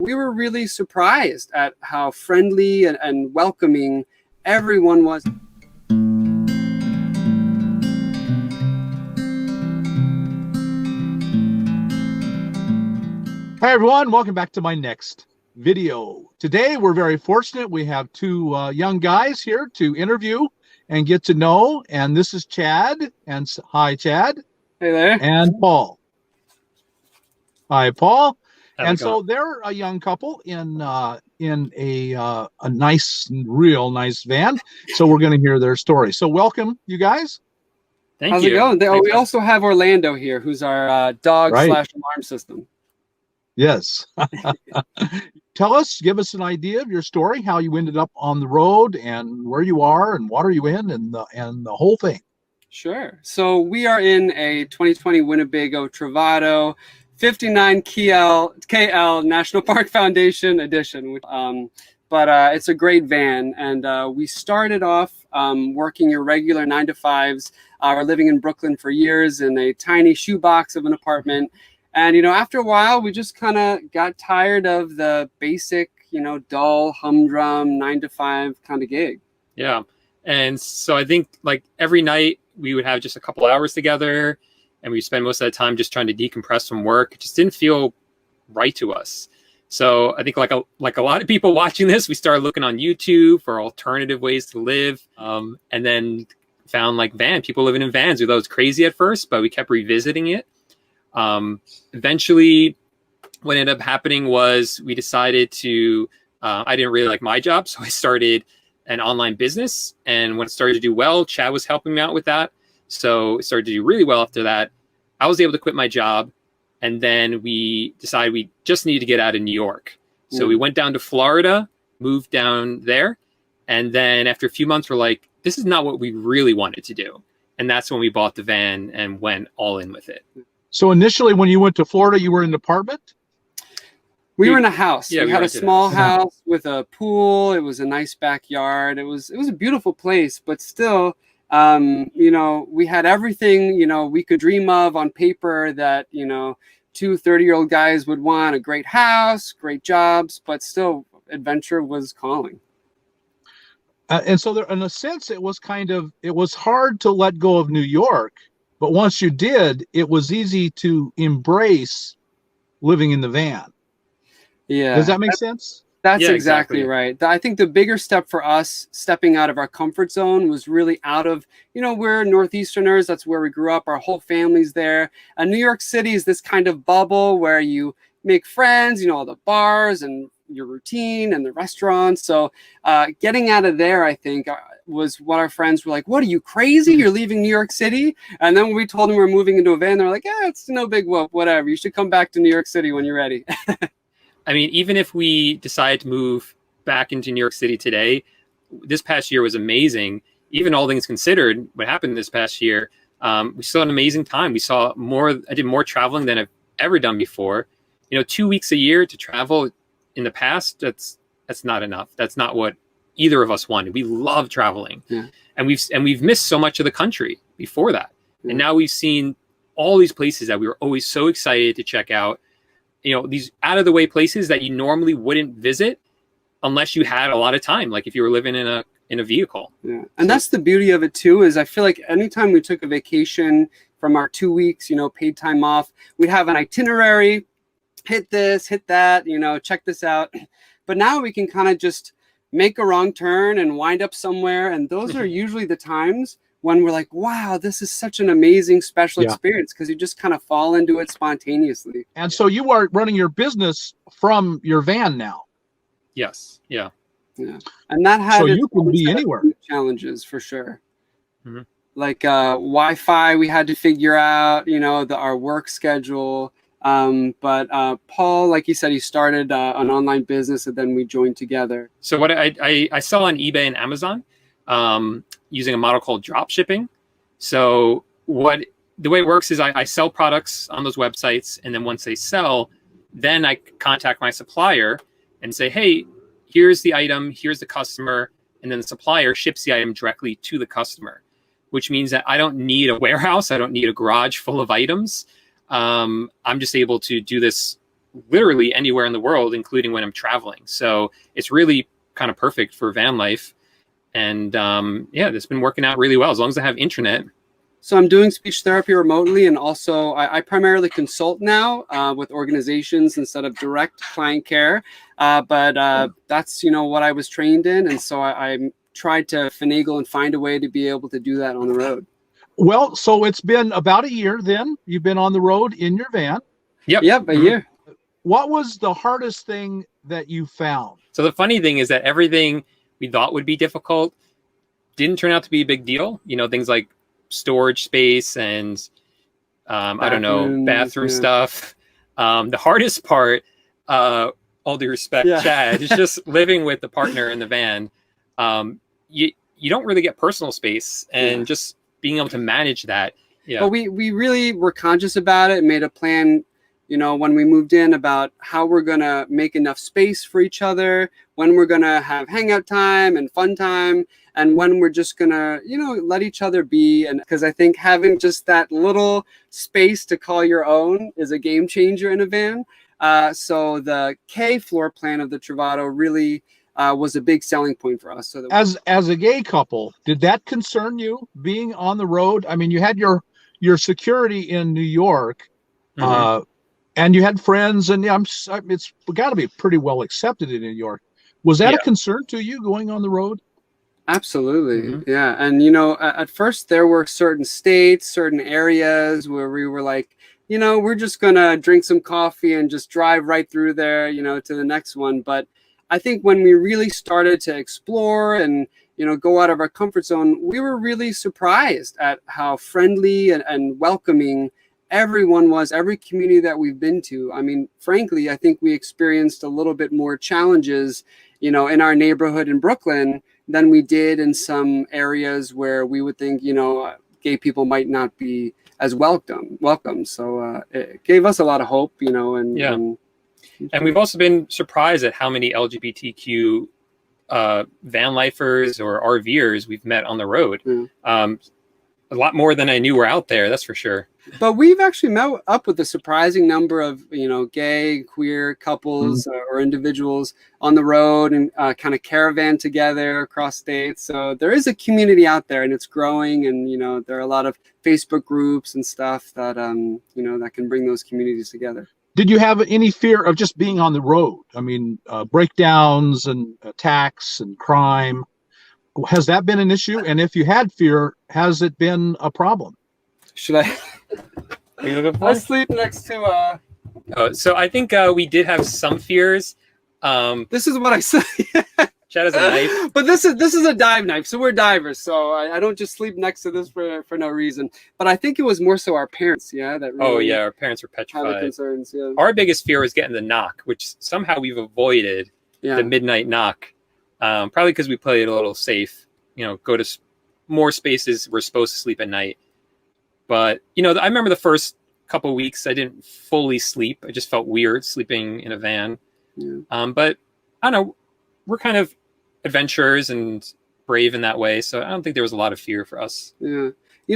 we were really surprised at how friendly and welcoming everyone was. Hi everyone, welcome back to my next video. Today we're very fortunate. We have two young guys here to interview and get to know. And this is Chad. And hi, Chad. Hey there. And Paul. Hi, Paul. And so they're a young couple in a nice, real nice van. So we're going to hear their story. So welcome, you guys. Thank How's you. it going? We also have Orlando here, who's our dog/alarm system. Yes. Give us an idea of your story, how you ended up on the road and where you are and what are you in and the whole thing. Sure. So we are in a 2020 Winnebago Travato 59 KL National Park Foundation edition. But it's a great van. And we started off working your regular 9-to-5s. We're living in Brooklyn for years in a tiny shoebox of an apartment. And, after a while, we just kind of got tired of the basic, dull, humdrum 9-to-5 kind of gig. Yeah. And so I think like every night we would have just a couple hours together and we spend most of the time just trying to decompress from work. It just didn't feel right to us. So I think like a lot of people watching this, we started looking on YouTube for alternative ways to live. And then found like people living in vans. We thought it was crazy at first, but we kept revisiting it. Eventually what ended up happening was we decided to, I didn't really like my job. So I started an online business, and when it started to do well, Chad was helping me out with that. So it started to do really well after that. I was able to quit my job, and then we decided we just needed to get out of New York. So we went down to Florida, moved down there. And then after a few months, we're like, this is not what we really wanted to do. And that's when we bought the van and went all in with it. So initially, when you went to Florida, you were in an apartment? We were in a house. Yeah, we had a small house with a pool. It was a nice backyard. It was a beautiful place, but still, we had everything, we could dream of on paper that, 2 30-year-old guys would want: a great house, great jobs, but still adventure was calling. And so there, in a sense, it was hard to let go of New York. But once you did, it was easy to embrace living in the van. Yeah. Does that make sense? That's exactly right. I think the bigger step for us, stepping out of our comfort zone, was really out of, we're Northeasterners. That's where we grew up. Our whole family's there. And New York City is this kind of bubble where you make friends, all the bars and your routine and the restaurants. So getting out of there, I think, was what our friends were like. What, are you crazy? You're leaving New York City? And then when we told them we're moving into a van, they're like, yeah, it's no big whoop, whatever. You should come back to New York City when you're ready. I mean, even if we decide to move back into New York City today, this past year was amazing. Even all things considered, what happened this past year, we still had an amazing time. I did more traveling than I've ever done before. 2 weeks a year to travel in the past, that's not enough. That's not what either of us wanted. We love traveling. Yeah. And we've missed so much of the country before that. Yeah. And now we've seen all these places that we were always so excited to check out. These out of the way places that you normally wouldn't visit unless you had a lot of time, like if you were living in a vehicle. Yeah. And that's the beauty of it too, is I feel like anytime we took a vacation from our 2 weeks, paid time off, we'd have an itinerary, hit this, hit that, check this out. But now we can kind of just make a wrong turn and wind up somewhere. And those are usually the times when we're like, wow, this is such an amazing, special experience, because you just kind of fall into it spontaneously. And so you are running your business from your van now. Yes. Yeah. Yeah. And that had so you can be anywhere. Challenges for sure. Mm-hmm. Like Wi-Fi, we had to figure out, our work schedule. But Paul, like you said, he started an online business, and then we joined together. So what I sell on eBay and Amazon using a model called drop shipping. So the way it works is I sell products on those websites, and then once they sell, then I contact my supplier and say, hey, here's the item, here's the customer, and then the supplier ships the item directly to the customer, which means that I don't need a warehouse. I don't need a garage full of items. I'm just able to do this literally anywhere in the world, including when I'm traveling. So it's really kind of perfect for van life. And yeah, it's been working out really well as long as I have internet. So I'm doing speech therapy remotely, and also I primarily consult now with organizations instead of direct client care. But that's what I was trained in, and so I tried to finagle and find a way to be able to do that on the road. Well, so it's been about a year then you've been on the road in your van. Yep, a year. What was the hardest thing that you found? So the funny thing is that everything we thought would be difficult didn't turn out to be a big deal. Things like storage space and I don't know, bathroom stuff. The hardest part, all due respect, Chad, is just living with the partner in the van. You don't really get personal space, and just being able to manage that. Yeah. But we really were conscious about it and made a plan, when we moved in, about how we're going to make enough space for each other, when we're going to have hangout time and fun time, and when we're just going to, let each other be. And because I think having just that little space to call your own is a game changer in a van. So the K floor plan of the Travato really was a big selling point for us. So that as a gay couple, did that concern you being on the road? I mean, you had your security in New York, and you had friends, and it's got to be pretty well accepted in New York. Was that a concern to you going on the road? Absolutely. Yeah. And, at first there were certain states, certain areas where we were like, we're just going to drink some coffee and just drive right through there, to the next one. But I think when we really started to explore and, go out of our comfort zone, we were really surprised at how friendly and welcoming everyone was, every community that we've been to. I mean, frankly, I think we experienced a little bit more challenges, in our neighborhood in Brooklyn than we did in some areas where we would think, gay people might not be as welcome. So it gave us a lot of hope, and we've also been surprised at how many LGBTQ van lifers or RVers we've met on the road. A lot more than I knew were out there, that's for sure. But we've actually met up with a surprising number of, gay, queer couples or individuals on the road, and kind of caravan together across states. So there is a community out there, and it's growing. And, there are a lot of Facebook groups and stuff that, that can bring those communities together. Did you have any fear of just being on the road? I mean, breakdowns and attacks and crime. Has that been an issue? And if you had fear, has it been a problem? Should I? I sleep next to. So I think we did have some fears. This is what I say. Chad has a knife, but this is a dive knife. So we're divers. So I don't just sleep next to this for no reason. But I think it was more so our parents. Yeah, that. Really our parents were petrified. Concerns. Yeah. Our biggest fear was getting the knock, which somehow we've avoided. The midnight knock. Probably because we played it a little safe, go to more spaces we're supposed to sleep at night. But, I remember the first couple of weeks I didn't fully sleep. I just felt weird sleeping in a van. But I don't know, we're kind of adventurers and brave in that way. So I don't think there was a lot of fear for us. Yeah.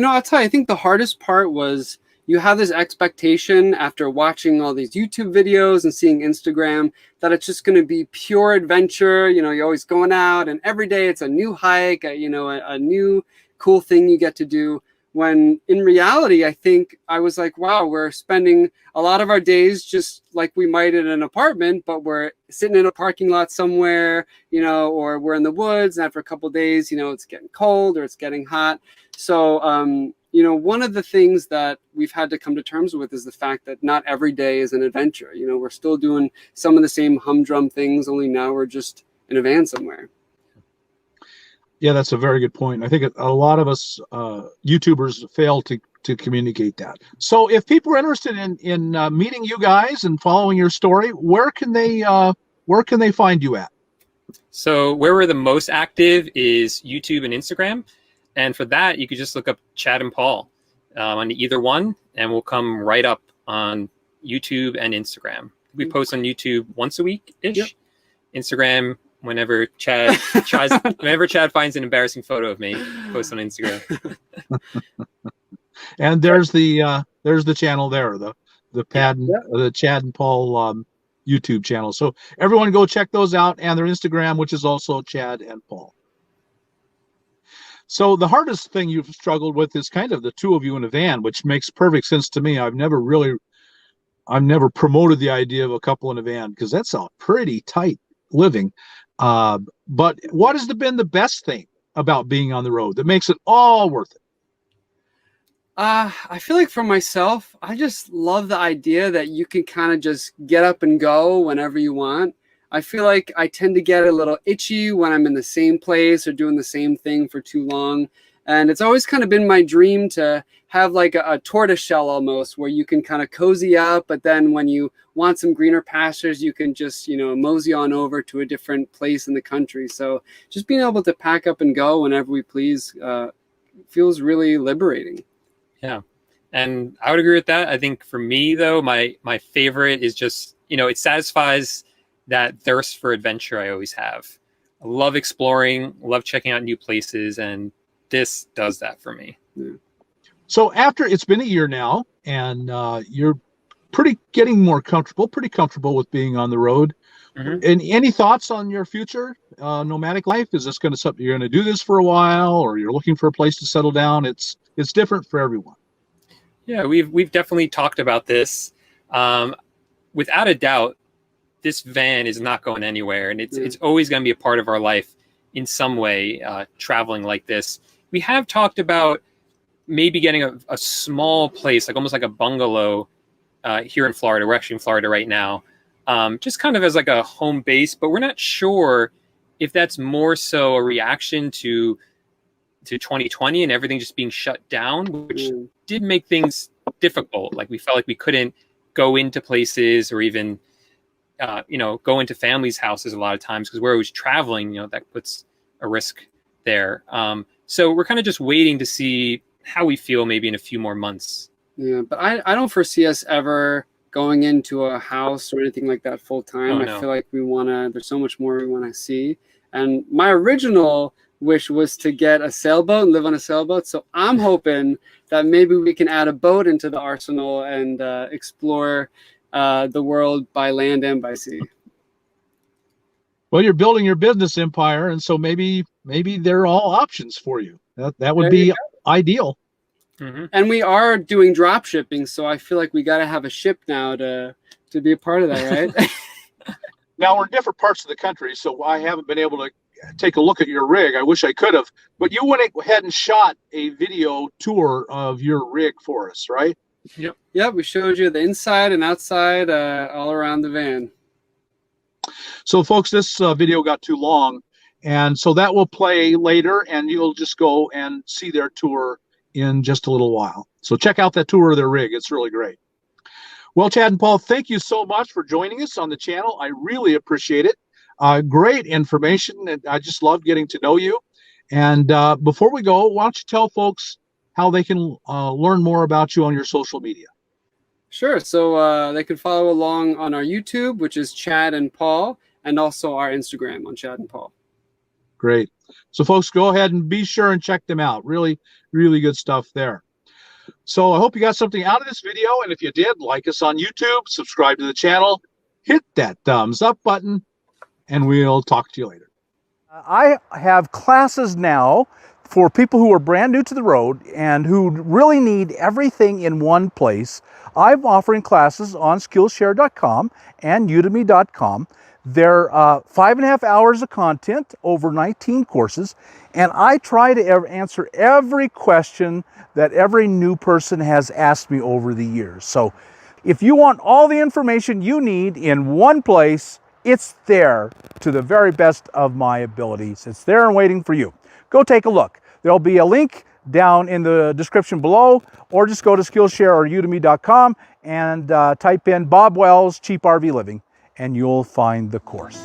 I'll tell you, I think the hardest part was you have this expectation after watching all these YouTube videos and seeing Instagram that it's just going to be pure adventure. You're always going out, and every day it's a new hike, a new cool thing you get to do. When in reality, I think I was like, wow, we're spending a lot of our days just like we might in an apartment, but we're sitting in a parking lot somewhere, or we're in the woods. And after a couple of days, it's getting cold or it's getting hot. So, one of the things that we've had to come to terms with is the fact that not every day is an adventure. We're still doing some of the same humdrum things, only now we're just in a van somewhere. Yeah, that's a very good point. I think a lot of us YouTubers fail to communicate that. So if people are interested in meeting you guys and following your story, where can they find you at? So where we're the most active is YouTube and Instagram. And for that, you could just look up Chad and Paul on either one, and we'll come right up on YouTube and Instagram. We post on YouTube once a week-ish. Yep. Instagram, whenever Chad finds an embarrassing photo of me, post on Instagram. And there's the channel there, the Chad and Paul YouTube channel. So everyone go check those out, and their Instagram, which is also Chad and Paul. So the hardest thing you've struggled with is kind of the two of you in a van, which makes perfect sense to me. I've never promoted the idea of a couple in a van because that's a pretty tight living. But what has been the best thing about being on the road that makes it all worth it? I feel like for myself, I just love the idea that you can kind of just get up and go whenever you want. I feel like I tend to get a little itchy when I'm in the same place or doing the same thing for too long. And it's always kind of been my dream to have like a tortoise shell almost, where you can kind of cozy up, but then when you want some greener pastures, you can just, mosey on over to a different place in the country. So just being able to pack up and go whenever we please feels really liberating. Yeah. And I would agree with that. I think for me, though, my favorite is just, it satisfies that thirst for adventure I always have. I love exploring, love checking out new places, and this does that for me. Yeah. So after it's been a year now, and you're getting more pretty comfortable with being on the road. Mm-hmm. And any thoughts on your future nomadic life? Is this going to something you're going to do this for a while, or you're looking for a place to settle down? It's different for everyone. Yeah, we've definitely talked about this. Without a doubt, this van is not going anywhere, and it's always going to be a part of our life in some way. Traveling like this, we have talked about maybe getting a small place, like almost like a bungalow here in Florida. We're actually in Florida right now, just kind of as like a home base. But we're not sure if that's more so a reaction to 2020 and everything just being shut down, which did make things difficult. Like we felt like we couldn't go into places or even go into families' houses a lot of times because we're always traveling. That puts a risk there. So we're kind of just waiting to see how we feel maybe in a few more months. Yeah, but I don't foresee us ever going into a house or anything like that full time. I feel like there's so much more we want to see. And my original wish was to get a sailboat and live on a sailboat. So I'm hoping that maybe we can add a boat into the arsenal and explore the world by land and by sea. Well, you're building your business empire, and so maybe they're all options for you. That would be ideal. Mm-hmm. And we are doing drop shipping, so I feel like we got to have a ship now to be a part of that, right? Now we're in different parts of the country, so I haven't been able to take a look at your rig. I wish I could have, but you went ahead and shot a video tour of your rig for us, right? Yep, we showed you the inside and outside, all around the van. So folks, this video got too long, and so that will play later, and you'll just go and see their tour in just a little while. So check out that tour of their rig. It's really great. Well, Chad and Paul, thank you so much for joining us on the channel. I really appreciate it. Great information, and I just love getting to know you. And before we go, why don't you tell folks how they can learn more about you on your social media? Sure. So they can follow along on our YouTube, which is Chad and Paul, and also our Instagram on Chad and Paul. Great. So folks, go ahead and be sure and check them out. Really, really good stuff there. So I hope you got something out of this video. And if you did, like us on YouTube, subscribe to the channel, hit that thumbs up button, and we'll talk to you later. I have classes now for people who are brand new to the road and who really need everything in one place. I'm offering classes on Skillshare.com and Udemy.com. They're 5.5 hours of content over 19 courses, and I try to answer every question that every new person has asked me over the years. So if you want all the information you need in one place, it's there to the very best of my abilities. It's there and waiting for you. Go take a look. There'll be a link down in the description below, or just go to Skillshare or Udemy.com and type in Bob Wells Cheap RV Living, and you'll find the course.